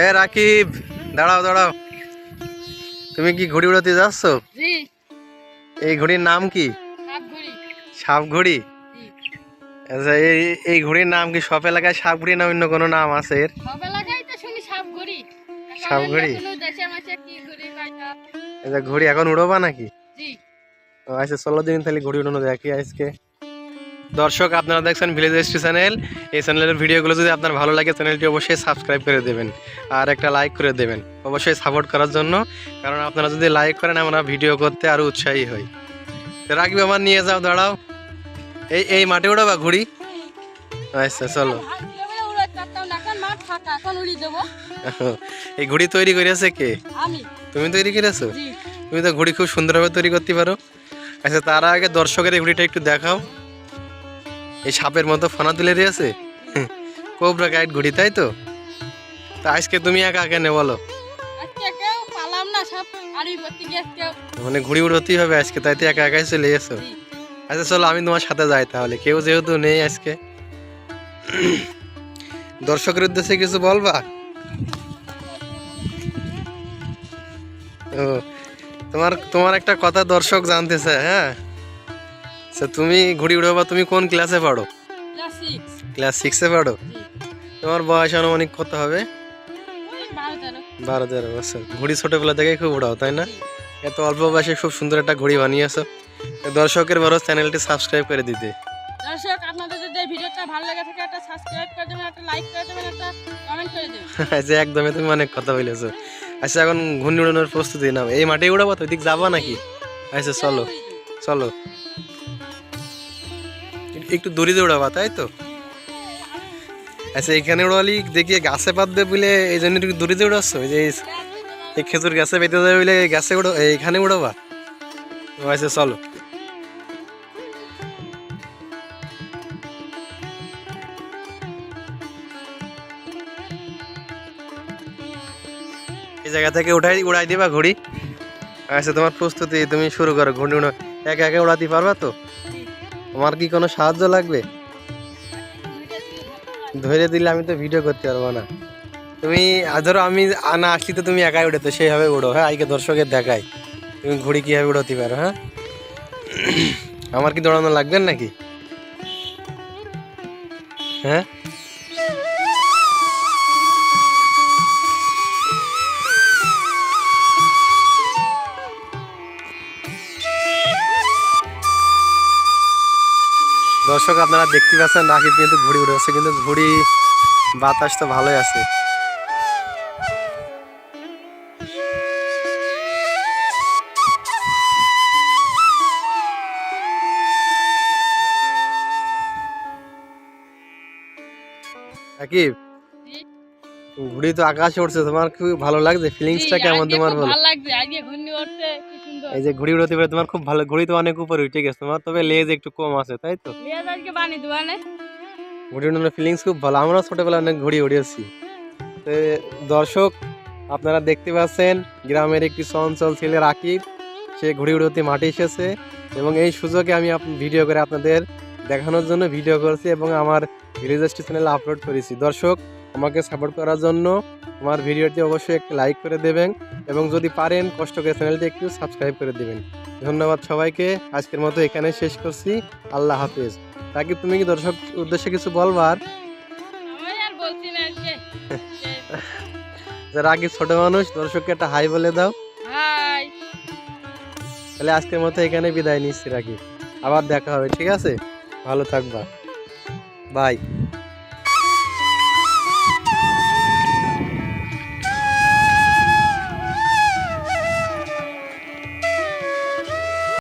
এ রাকিব, দাঁড়াও দাঁড়াও, তুমি কি ঘুড়ি উড়াতে যাচ্ছ? জি। এই ঘুড়ির নাম কি? সাপ ঘুড়ি। সাপ ঘুড়ি? জি। আচ্ছা, এই ঘুড়ির নাম কি সব এলাকায় সাপ ঘুড়ি না অন্য কোনো নাম আছে এর? সব এলাকায় তো শুনি সাপ ঘুড়ি। সাপ ঘুড়ি? দেশে মাসে কি ঘুড়ি কয়টা? আচ্ছা, ঘুড়ি এখন উড়োবা নাকি? জি। ও আচ্ছা, চলো দিন তাহলে ঘুড়ি উড়ানো দেখি আজকে। দর্শক, আপনারা দেখছেন ভিলেজ এসটি চ্যানেল। এই চ্যানেলের ভিডিওগুলো যদি আপনার ভালো লাগে, চ্যানেলটি অবশ্যই সাবস্ক্রাইব করে দেবেন আর একটা লাইক করে দেবেন, অবশ্যই সাপোর্ট করার জন্য। কারণ আপনারা যদি লাইক করেন, আমরা ভিডিও করতে আরও উৎসাহী হই। রাখবে আমার, নিয়ে যাও, দাঁড়াও। এই মাঠে উড়াবা ঘুড়ি? আচ্ছা চলো। এই ঘুড়ি তৈরি করেছে কে? তুমি তৈরি করেছো? তুমি তো ঘুড়ি খুব সুন্দরভাবে তৈরি করতে পারো। আচ্ছা, তার আগে দর্শকের এই ঘুড়িটা একটু দেখাও। এই সাপের মতো ফনা তুলে দিয়েছে, কোবরা গাইড ঘুড়ি, তাই তো? তা আজকে তুমি একা কেন বলো? মানে ঘুড়ি উড়তেই হবে আজকে, তাই তো একা একাই চলে এসো? আচ্ছা চলো, আমি তোমার সাথে যাই তাহলে, কেউ যেহেতু নেই আজকে। দর্শকের উদ্দেশ্যে কিছু বলবা? ও, তোমার একটা কথা দর্শক জানতেছে। হ্যাঁ, তুমি ঘুড়ি উড়াবা, তুমি কোন ক্লাসে পড়ো? ক্লাস 6-এ পড়ো? তোমার বয়স আনুমানিক কত হবে? 12-13 বছর। ঘুড়ি ছোটবেলা থেকে খুব উড়াও, তাই না? এত অল্প বয়সে খুব সুন্দর একটা ঘুড়ি বানিয়েছো। দর্শকের বড় চ্যানেলটি সাবস্ক্রাইব করে দিতে। দর্শক, আপনাদের যদি ভিডিওটা ভালো লাগে থাকে, একটা সাবস্ক্রাইব করে দেবেন, একটা লাইক করে দেবেন, একটা কমেন্ট করে দেবেন। আচ্ছা, একদমই তুমি অনেক কথা বলেছো। আচ্ছা, এখন ঘূর্ণি উড়ানোর প্রস্তুতি নাও। এই মাঠে উড়াবো তো, ওইদিক যাবা নাকি? আচ্ছা চলো চলো, একটু দূরে উড়াবা, তাই তো? আচ্ছা, এখানে উড়ালি দেখি গাছে পাতবে বলে এই জন্য একটু দূরে উড়াচ্ছ? এই খেজুর গাছে পেতে যাবে বলে গাছে উড়ো, এইখানে উড়াবা? আচ্ছা চলো। এই জায়গা থেকে উড়াই দিবা ঘুড়ি? আচ্ছা, তোমার প্রস্তুতি, তুমি শুরু করো। ঘুড়ি উড়ো, একা একা উড়াতে পারবা তো? তোমার কি কোনো সাহায্য লাগবে? ধরে দিলে আমি তো ভিডিও করতে পারবো না। তুমি ধরো আমি না আসলি তো তুমি একাই উড়ে, তো সেইভাবে উড়ো। হ্যাঁ, আজকে দর্শকের দেখাই তুমি ঘুড়ি কিভাবে উড়াতে পারো। হ্যাঁ, আমার কি দৌড়ানো লাগবে নাকি? হ্যাঁ, দর্শক, আপনারা দেখতে পাচ্ছেন রাকিব কিন্তু ঘুড়ি উড়েছে, কিন্তু ঘুড়ি বাতাস তো ভালোই আছে। রাকিব, ঘুড়ি তো আকাশে উঠছে, তোমার খুব ভালো লাগছে? ফিলিংসটা কেমন তোমার বলো? ভালো লাগছে, আজকে ঘুড়ি উড়ছে, কি সুন্দর। এই যে ঘুড়ি উড়াতে পারে তোমার খুব ভালো। ঘুড়ি তো অনেক উপরে উঠে গেছে তোমার, তবে লেজ একটু কম আছে, তাই তো? লেজ আজকে বানিয়ে দেবো না। ঘুড়ি উড়ানোর ফিলিংস খুব ভালো। আমরাও ছোটবেলায় অনেক ঘুড়ি উড়িয়েছি। তো দর্শক, আপনারা দেখতে পাচ্ছেন গ্রামের একটি চঞ্চল ছেলে রাকিব, সে ঘুড়ি উড়াতে মাঠে এসেছে এবং এই সুযোগে আমি ভিডিও করে আপনাদের দেখানোর জন্য ভিডিও করেছি এবং আমার ভিলেজ এসটি চ্যানেলে আপলোড করেছি। দর্শক, আমাকে সাপোর্ট করার জন্য আমার ভিডিওটি অবশ্যই একটু লাইক করে দেবেন এবং যদি পারেন কষ্ট করে চ্যানেলটি একটু সাবস্ক্রাইব করে দেবেন। ধন্যবাদ সবাইকে। আজকের মতো এখানে শেষ করছি। আল্লাহ হাফেজ। রাকিব, তুমি কি দর্শক উদ্দেশ্যে কিছু বলবার? রাকিব ছোট মানুষ, দর্শককে একটা হাই বলে দাও। হাই। তাহলে আজকের মতো এখানে বিদায় নিচ্ছি রাকিব, আবার দেখা হবে, ঠিক আছে? ভালো থাকবা, বাই।